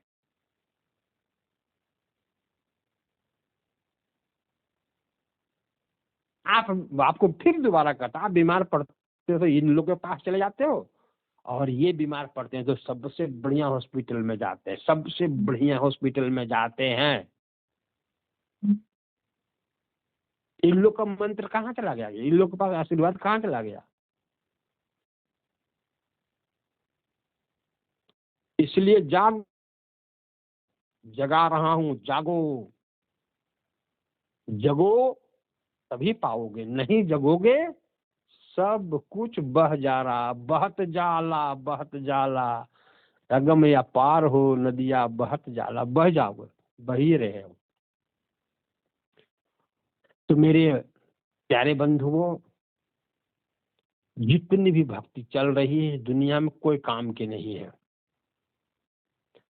आपको फिर दोबारा कहता, आप बीमार पड़ते हो तो इन लोगों के पास चले जाते हो, और ये बीमार पड़ते हैं तो सबसे बढ़िया हॉस्पिटल में जाते हैं, सबसे बढ़िया हॉस्पिटल में जाते हैं। इन लोग का मंत्र कहाँ चला गया, इन लोग के पास आशीर्वाद कहाँ चला गया? इसलिए जगा रहा हूं, जागो, जगो तभी पाओगे, नहीं जगोगे सब कुछ बह जा रहा, बहत जाला, अगम या पार हो नदिया बहत जाला, बह जाओगे, बह ही रहे हो। तो मेरे प्यारे बंधुओं, जितनी भी भक्ति चल रही है दुनिया में कोई काम की नहीं है।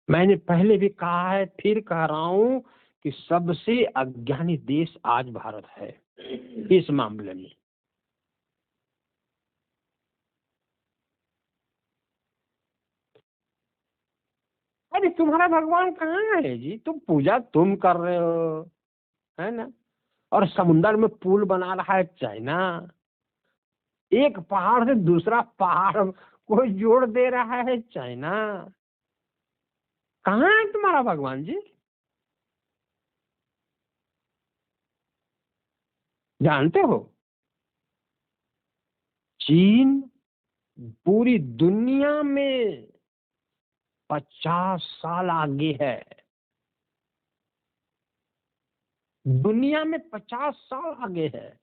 मैंने पहले भी कहा है, फिर कह रहा हूं कि सबसे अज्ञानी देश आज भारत है इस मामले में। अरे तुम्हारा भगवान कहाँ है जी, तुम पूजा तुम कर रहे हो, है ना? और समुन्द्र में पुल बना रहा है चाइना, एक पहाड़ से दूसरा पहाड़ कोई जोड़ दे रहा है चाइना। कहाँ है तुम्हारा भगवान जी? जानते हो, चीन पूरी दुनिया में 50 साल आगे है, दुनिया में 50 साल आगे है।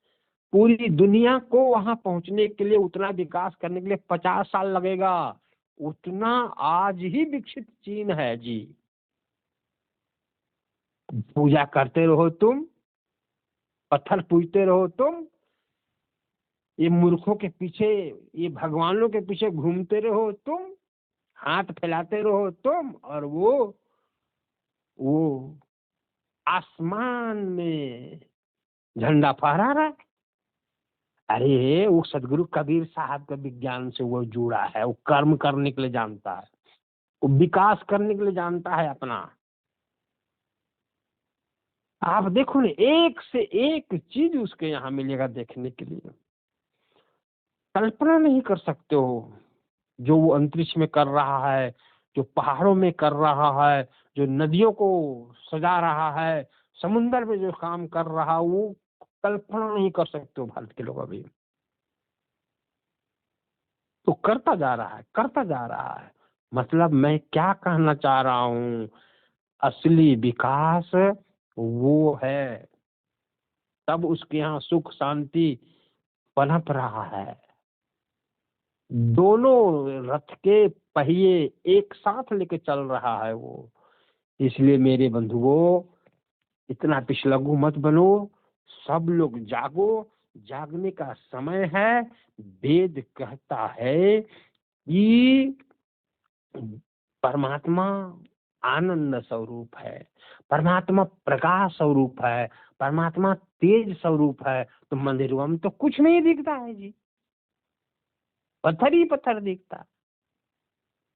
पूरी दुनिया को वहां पहुंचने के लिए, उतना विकास करने के लिए 50 साल लगेगा, उतना आज ही विकसित चीन है जी। पूजा करते रहो तुम, पत्थर पूजते रहो तुम, ये मूर्खों के पीछे, ये भगवानों के पीछे घूमते रहो तुम, हाथ फैलाते रहो तुम, और वो आसमान में झंडा फहरा रहा है। अरे वो सदगुरु कबीर साहब के विज्ञान से वो जुड़ा है, वो कर्म करने के लिए जानता है, वो विकास करने के लिए जानता है अपना। आप देखो ना, एक से एक चीज उसके यहाँ मिलेगा देखने के लिए, कल्पना नहीं कर सकते हो जो वो अंतरिक्ष में कर रहा है, जो पहाड़ों में कर रहा है, जो नदियों को सजा रहा है, समुन्द्र में जो काम कर रहा है, वो कल्पना नहीं कर सकते हो भारत के लोग अभी। तो करता जा रहा है, करता जा रहा है। मतलब मैं क्या कहना चाह रहा हूँ, असली विकास वो है, तब उसके यहाँ सुख शांति पनप रहा है। दोनों रथ के पहिए एक साथ लेके चल रहा है वो। इसलिए मेरे बंधुओं, इतना पिछलग्गू मत बनो, सब लोग जागो, जागने का समय है। वेद कहता है कि परमात्मा आनंद स्वरूप है, परमात्मा प्रकाश स्वरूप है, परमात्मा तेज स्वरूप है। तो मंदिरों में तो कुछ नहीं दिखता है जी, पत्थर ही पत्थर दिखता।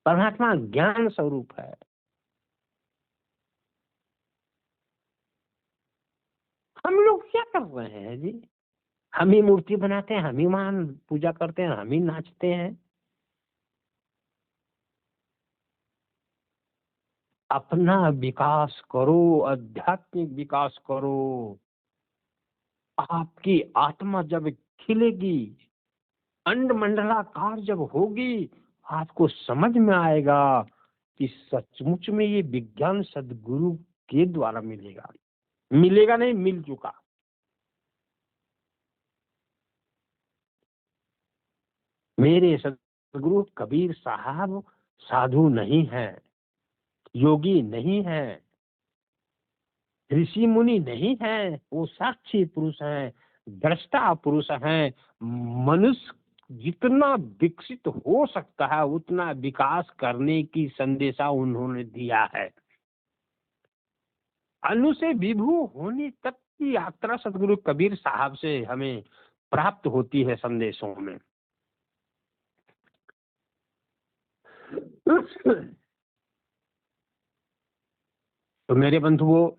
परमात्मा ज्ञान स्वरूप है। हम लोग क्या कर रहे हैं जी? हम ही मूर्ति बनाते हैं, हम ही मान पूजा करते हैं, हम ही नाचते हैं। अपना विकास करो, आध्यात्मिक विकास करो। आपकी आत्मा जब खिलेगी, अंड मंडलाकार जब होगी, आपको समझ में आएगा कि सचमुच में ये विज्ञान सदगुरु के द्वारा मिलेगा। मिलेगा नहीं, मिल चुका। मेरे सदगुरु कबीर साहब साधु नहीं है, योगी नहीं है, ऋषि मुनि नहीं है, वो साक्षी पुरुष हैं, दृष्टा पुरुष हैं। मनुष्य जितना विकसित हो सकता है उतना विकास करने की संदेशा उन्होंने दिया है। अनु से विभू होने तक की यात्रा सदगुरु कबीर साहब से हमें प्राप्त होती है संदेशों में। तो मेरे बंधुओं,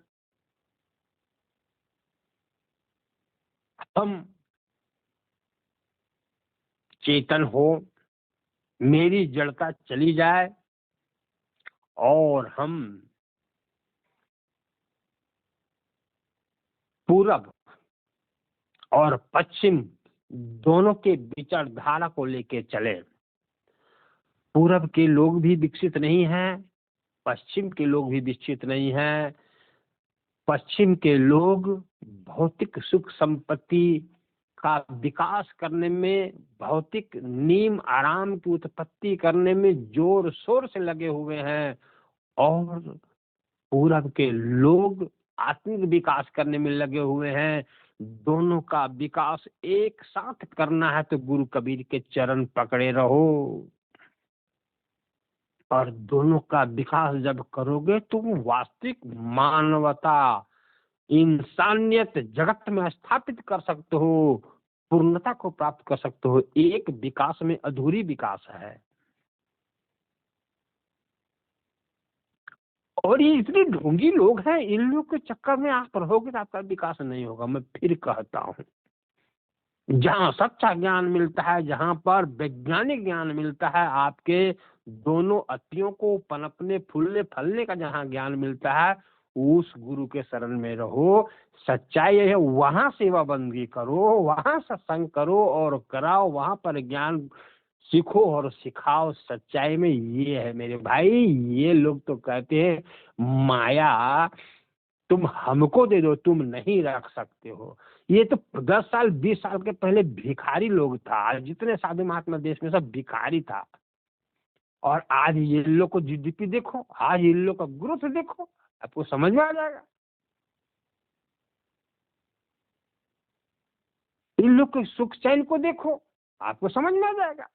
हम चेतन हो, मेरी जड़ता चली जाए और हम पूरब और पश्चिम दोनों के विचारधारा को लेके चले। पूरब के लोग भी विकसित नहीं हैं, पश्चिम के लोग भी विकसित नहीं हैं। पश्चिम के लोग भौतिक सुख संपत्ति का विकास करने में, भौतिक नीम आराम की उत्पत्ति करने में जोर शोर से लगे हुए हैं, और पूरब के लोग आत्मिक विकास करने में लगे हुए हैं। दोनों का विकास एक साथ करना है तो गुरु कबीर के चरण पकड़े रहो, और दोनों का विकास जब करोगे तो वास्तविक मानवता, इंसानियत जगत में स्थापित कर सकते हो, पूर्णता को प्राप्त कर सकते हो। एक विकास में अधूरी विकास है, और ये इतने ढोंगी लोग हैं, इन लोग के चक्कर में आप रहोगे तो आपका विकास नहीं होगा। मैं फिर कहता हूँ, जहाँ सच्चा ज्ञान मिलता है, जहाँ पर वैज्ञानिक ज्ञान मिलता है, आपके दोनों अतियों को पनपने फूलने फलने का जहाँ ज्ञान मिलता है, उस गुरु के शरण में रहो। सच्चाई है, वहाँ सेवा बंदगी करो, वहाँ सत्संग करो और कराओ, वहाँ पर ज्ञान सीखो और सिखाओ। सच्चाई में ये है मेरे भाई। ये लोग तो कहते हैं माया तुम हमको दे दो, तुम नहीं रख सकते हो। ये तो 10 साल 20 साल के पहले भिखारी लोग था। आज जितने साधु महात्मा देश में सब भिखारी था, और आज ये लोग को जीडीपी देखो, आज इन लोग का ग्रोथ देखो, आपको समझ में आ जाएगा। इन लोग के सुख चैन को देखो, आपको समझ में आ जाएगा।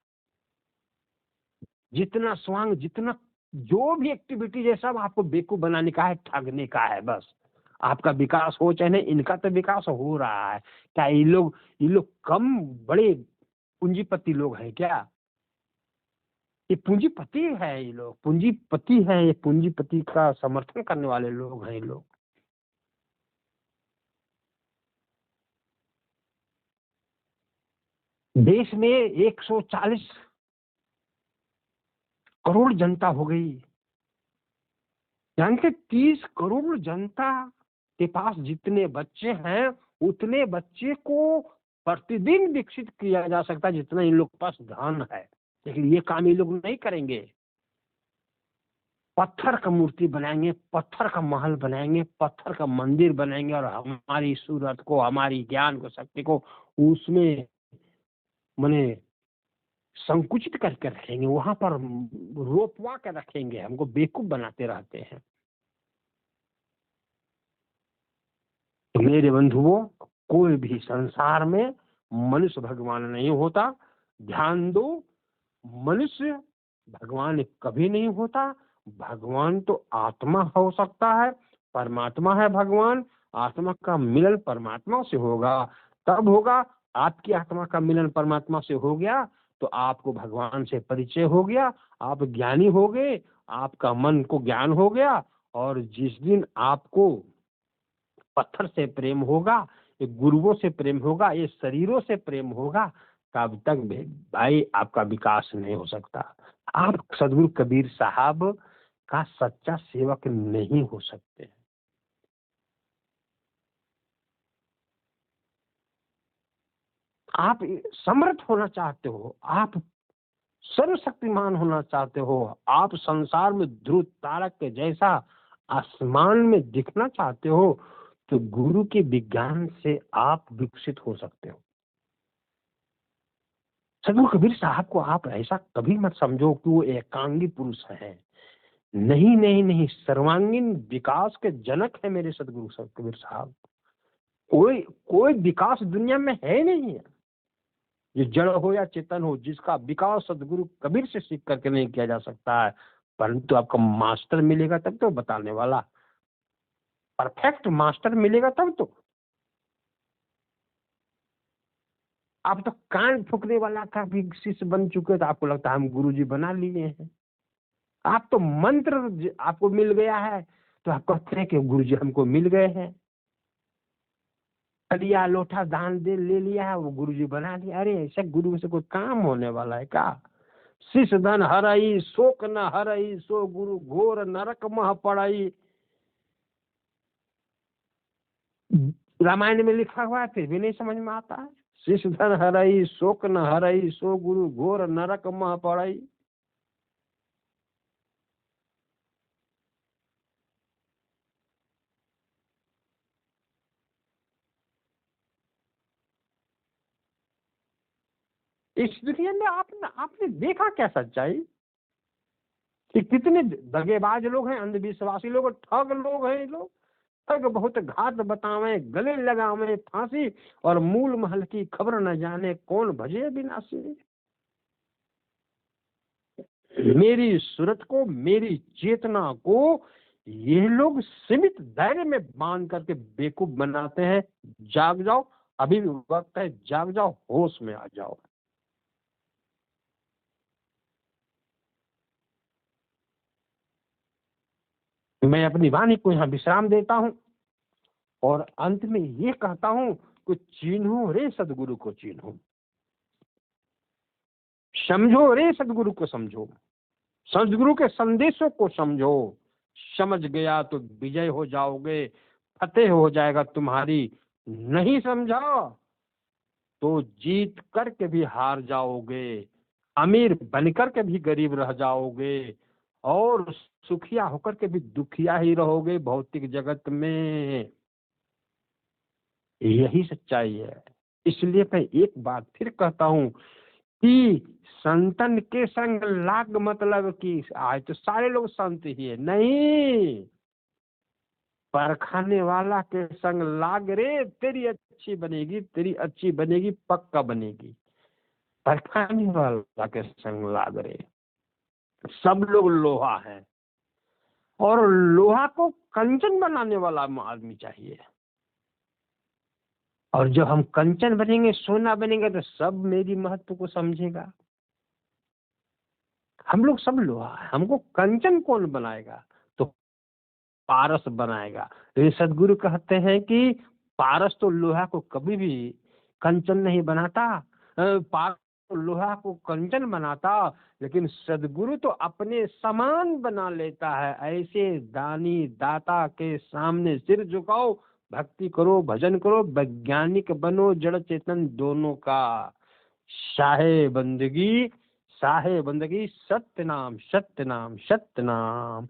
जितना स्वांग, जितना जो भी एक्टिविटीज है, सब आपको बेवकूफ बनाने का है, ठगने का है बस। आपका विकास हो चाहे नहीं, इनका तो विकास हो रहा है। क्या ये लोग कम बड़े पूंजीपति लोग हैं क्या? ये पूंजीपति है, ये लोग पूंजीपति है, ये पूंजीपति का समर्थन करने वाले लोग हैं ये लोग। देश में 140 करोड़ जनता हो गई, यानी कि 30 करोड़ जनता के पास जितने बच्चे हैं, उतने बच्चे को प्रतिदिन विकसित किया जा सकता है जितना इन लोग के पास धन है। लेकिन ये काम ये लोग नहीं करेंगे। पत्थर का मूर्ति बनाएंगे, पत्थर का महल बनाएंगे, पत्थर का मंदिर बनाएंगे, और हमारी सूरत को, हमारी ज्ञान को, शक्ति को उसमें माने संकुचित करके रखेंगे, वहां पर रोपवा के रखेंगे, हमको बेवकूफ बनाते रहते हैं। तो मेरे बंधुओं, कोई भी संसार में मनुष्य भगवान नहीं होता। ध्यान दो, मनुष्य भगवान कभी नहीं होता। भगवान तो आत्मा हो सकता है, परमात्मा है भगवान। आत्मा का मिलन परमात्मा से होगा, तब होगा। आपकी आत्मा का मिलन परमात्मा से हो गया तो आपको भगवान से परिचय हो गया, आप ज्ञानी हो गए, आपका मन को ज्ञान हो गया। और जिस दिन आपको पत्थर से प्रेम होगा, ये गुरुओं से प्रेम होगा, ये शरीरों से प्रेम होगा, तब तक भाई आपका विकास नहीं हो सकता। आप सदगुरु कबीर साहब का सच्चा सेवक नहीं हो सकते। आप समर्थ होना चाहते हो, आप सर्वशक्तिमान होना चाहते हो, आप संसार में ध्रुव तारक के जैसा आसमान में दिखना चाहते हो, तो गुरु के विज्ञान से आप विकसित हो सकते हो। सदगुरु कबीर साहब को आप ऐसा कभी मत समझो कि वो एकांगी पुरुष है। नहीं नहीं नहीं, सर्वांगीण विकास के जनक है मेरे सदगुरु कबीर साहब। कोई कोई विकास दुनिया में है नहीं है, ये जड़ हो या चेतन हो, जिसका विकास सदगुरु कबीर से सीख करके नहीं किया जा सकता है। परंतु आपका मास्टर मिलेगा तब तो बताने वाला। परफेक्ट मास्टर मिलेगा तब तो। आप तो कान फूकने वाला का भी शिष्य बन चुके, तो आपको लगता है हम गुरुजी बना लिए हैं। आप तो मंत्र आपको मिल गया है तो आप कहते हैं कि गुरुजी हमको मिल गए हैं। लिया लोटा दान दे ले लिया है, वो गुरुजी बना लिया। अरे ऐसे गुरु से कोई काम होने वाला है का? शिष धन हरई शोक न हरई, सो गुरु घोर नरक मह पड़ई। रामायण में लिखा हुआ है, फिर भी नहीं समझ में आता है। शिष धन हरई शोक न हरई, सो गुरु घोर नरक मह पड़ई। इस दुनिया में आपने आपने देखा क्या सच्चाई कि कितने दगेबाज लोग हैं, अंधविश्वासी लोग, ठग लोग हैं। ये लोग ठग बहुत घात बतावे, गले लगावे फांसी, और मूल महल की खबर न जाने कौन भजे विनाशी। मेरी सूरत को, मेरी चेतना को ये लोग सीमित दायरे में बांध करके बेवकूफ बनाते हैं। जाग जाओ, अभी भी वक्त है, जाग जाओ, होश में आ जाओ। मैं अपनी वाणी को यहाँ विश्राम देता हूँ और अंत में ये कहता हूँ कि चिन्हो रे सदगुरु को चिन्हो, समझो रे सदगुरु को समझो, सदगुरु के संदेशों को समझो। समझ गया तो विजय हो जाओगे, फतेह हो जाएगा तुम्हारी। नहीं समझा तो जीत करके भी हार जाओगे, अमीर बनकर के भी गरीब रह जाओगे, और सुखिया होकर के भी दुखिया ही रहोगे भौतिक जगत में। यही सच्चाई है। इसलिए मैं एक बात फिर कहता हूँ कि संतन के संग लाग, मतलब कि आज तो सारे लोग संत ही है नहीं, परखाने वाला के संग लाग रे, तेरी अच्छी बनेगी, तेरी अच्छी बनेगी, पक्का बनेगी। परखाने वाला के संग लाग रे। सब लोग लोहा है, और लोहा को कंचन बनाने वाला आदमी चाहिए। और जब हम कंचन बनेंगे, सोना बनेंगे, तो सब मेरी महत्व को समझेगा। हम लोग सब लोहा है, हमको कंचन कौन बनाएगा? तो पारस बनाएगा। तो ये सदगुरु कहते हैं कि पारस तो लोहा को कभी भी कंचन नहीं बनाता, पारस तो लोहा को कंचन बनाता, लेकिन सदगुरु तो अपने समान बना लेता है। ऐसे दानी दाता के सामने सिर झुकाओ, भक्ति करो, भजन करो, वैज्ञानिक बनो, जड़ चेतन दोनों का। शाहे बंदगी, शाहे बंदगी, सत्य नाम, सत्य नाम, सत्य नाम।